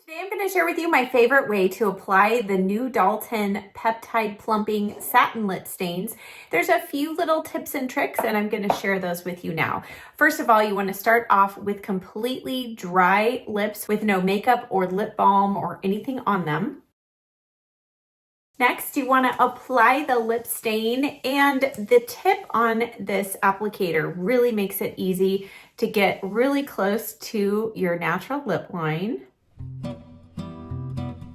Today I'm going to share with you my favorite way to apply the new Dalton Peptide Plumping Satin Lip Stains. There's a few little tips and tricks and I'm going to share those with you now. First of all, you want to start off with completely dry lips with no makeup or lip balm or anything on them. Next, you want to apply the lip stain, and the tip on this applicator really makes it easy to get really close to your natural lip line.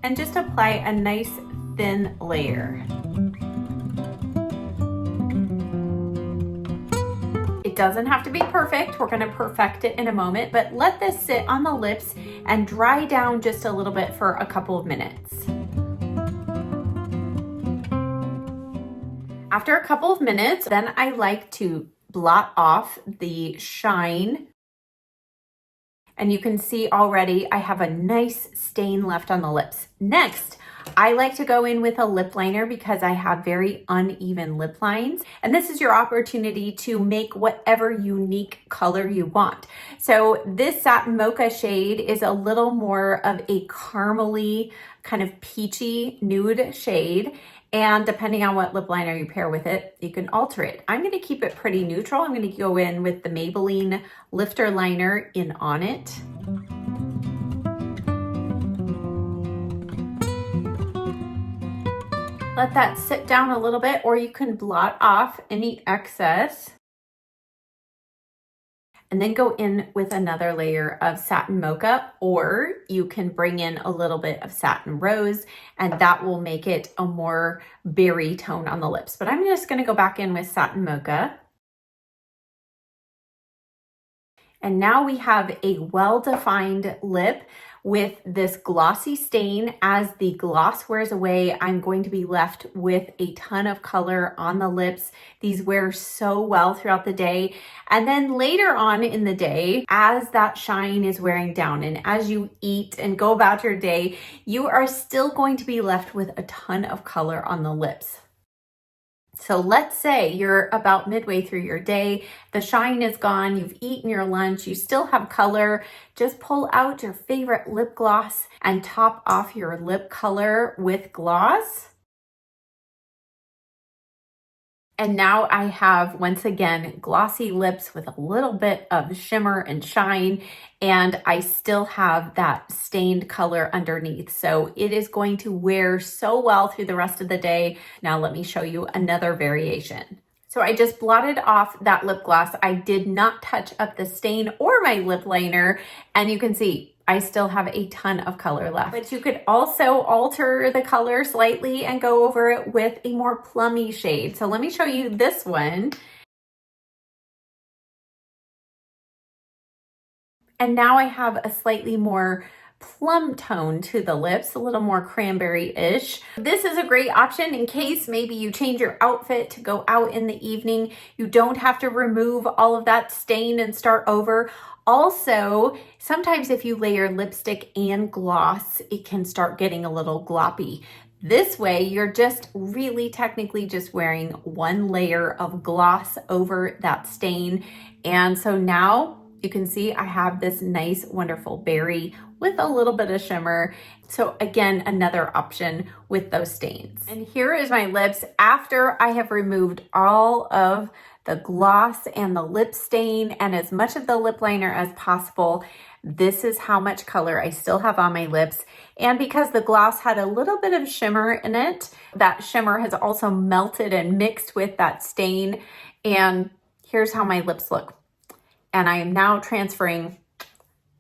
And just apply a nice thin layer. It doesn't have to be perfect. We're going to perfect it in a moment, but let this sit on the lips and dry down just a little bit for a couple of minutes. After a couple of minutes, then I like to blot off the shine. And you can see already I have a nice stain left on the lips. Next, I like to go in with a lip liner because I have very uneven lip lines. And this is your opportunity to make whatever unique color you want. So this Satin Mocha shade is a little more of a caramely, kind of peachy nude shade. And depending on what lip liner you pair with it, you can alter it. I'm going to keep it pretty neutral. I'm going to go in with the Maybelline Lifter Liner in On It. Let that sit down a little bit, or you can blot off any excess. And then go in with another layer of Satin Mocha, or you can bring in a little bit of Satin Rose, and that will make it a more berry tone on the lips. But I'm just gonna go back in with Satin Mocha. And now we have a well-defined lip with this glossy stain. As the gloss wears away, I'm going to be left with a ton of color on the lips. These wear so well throughout the day. And then later on in the day, as that shine is wearing down and as you eat and go about your day, you are still going to be left with a ton of color on the lips. So let's say you're about midway through your day, the shine is gone, you've eaten your lunch, you still have color. Just pull out your favorite lip gloss and top off your lip color with gloss. And now I have, once again, glossy lips with a little bit of shimmer and shine, and I still have that stained color underneath. So it is going to wear so well through the rest of the day. Now let me show you another variation. So I just blotted off that lip gloss. I did not touch up the stain or my lip liner, and you can see I still have a ton of color left. But you could also alter the color slightly and go over it with a more plummy shade. So let me show you this one. And now I have a slightly more plum tone to the lips, a little more cranberry-ish. This is a great option in case maybe you change your outfit to go out in the evening. You don't have to remove all of that stain and start over. Also, sometimes if you layer lipstick and gloss, it can start getting a little gloppy. This way, you're just really technically just wearing one layer of gloss over that stain. And so now you can see I have this nice, wonderful berry with a little bit of shimmer. So again, another option with those stains. And here is my lips after I have removed all of the gloss and the lip stain and as much of the lip liner as possible. This is how much color I still have on my lips. And because the gloss had a little bit of shimmer in it, that shimmer has also melted and mixed with that stain. And here's how my lips look. And I am now transferring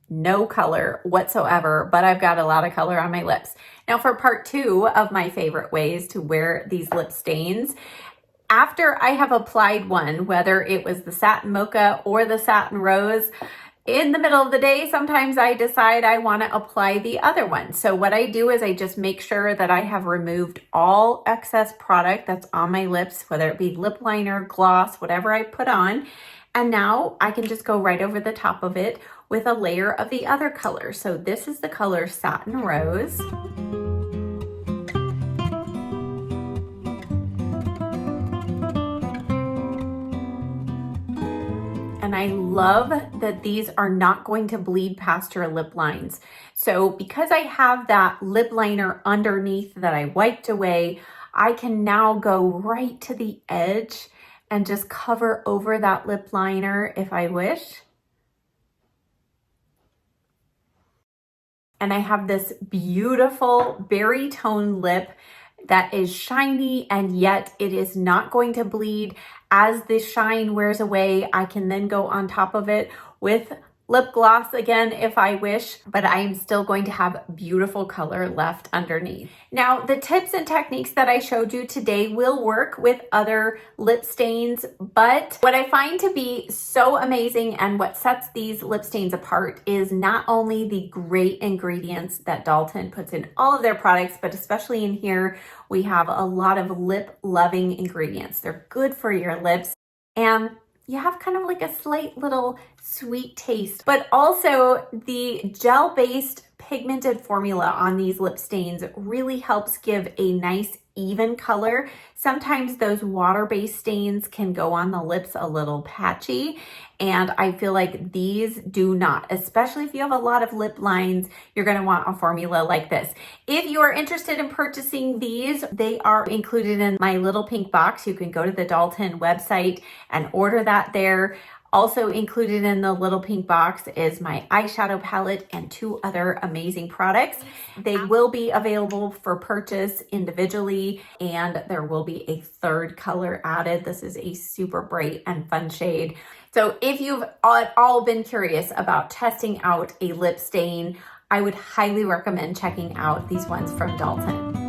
no color whatsoever, but I've got a lot of color on my lips. Now for part 2 of my favorite ways to wear these lip stains, after I have applied one, whether it was the Satin Mocha or the Satin Rose, in the middle of the day, sometimes I decide I want to apply the other one. So what I do is I just make sure that I have removed all excess product that's on my lips, whether it be lip liner, gloss, whatever I put on. And now I can just go right over the top of it with a layer of the other color. So this is the color Satin Rose. And and I love that these are not going to bleed past your lip lines. So because I have that lip liner underneath that I wiped away, I can now go right to the edge and just cover over that lip liner if I wish. And I have this beautiful berry tone lip that is shiny, and yet it is not going to bleed. As the shine wears away, I can then go on top of it with lip gloss again if I wish, but I am still going to have beautiful color left underneath. Now, the tips and techniques that I showed you today will work with other lip stains, but what I find to be so amazing and what sets these lip stains apart is not only the great ingredients that Dalton puts in all of their products, but especially in here, we have a lot of lip loving ingredients. They're good for your lips, and you have kind of like a slight little sweet taste, but also the gel-based pigmented formula on these lip stains really helps give a nice even color. Sometimes those water-based stains can go on the lips a little patchy, and I feel like these do not, especially if you have a lot of lip lines. You're going to want a formula like this. If you are interested in purchasing these, they are included in my little pink box. You can go to the Dalton website and order that there. Also included in the little pink box is my eyeshadow palette and 2 other amazing products. They will be available for purchase individually, and there will be a 3rd color added. This is a super bright and fun shade. So if you've at all been curious about testing out a lip stain, I would highly recommend checking out these ones from Dalton.